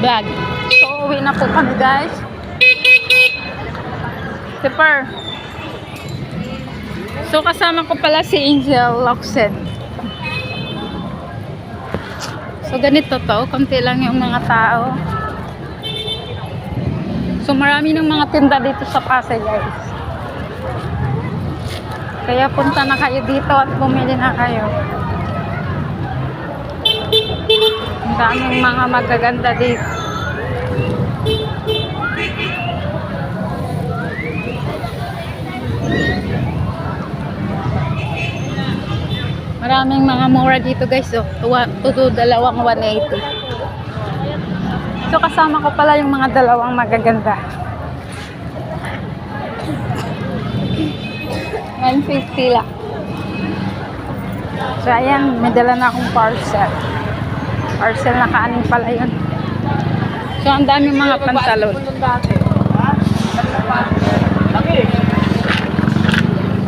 Vlog. So, uwi na po kami guys. Tipper. So, kasama ko pala si Angel Loxen. So, ganito to. Konti lang yung mga tao. So, marami ng mga tinda dito sa Pasay guys. Kaya punta na kayo dito at bumili na kayo. Ang daming mga magaganda dito. Maraming mga mura dito guys. Oh. Dalawang 180. So kasama ko pala yung mga dalawang magaganda. 150 lang. So ayan, may dala na akong parcel. Parcel na kanin pala yun. So ang daming mga pantalon.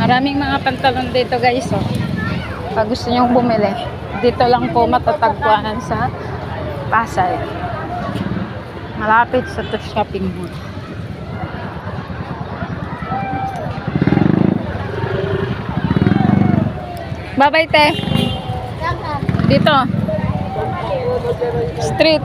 Maraming mga pantalon dito guys. Oh. Pag gusto nyong bumili, dito lang po matatagpuan sa Pasay. Malapit sa shopping mall. Bye-bye, te. Dito. Street.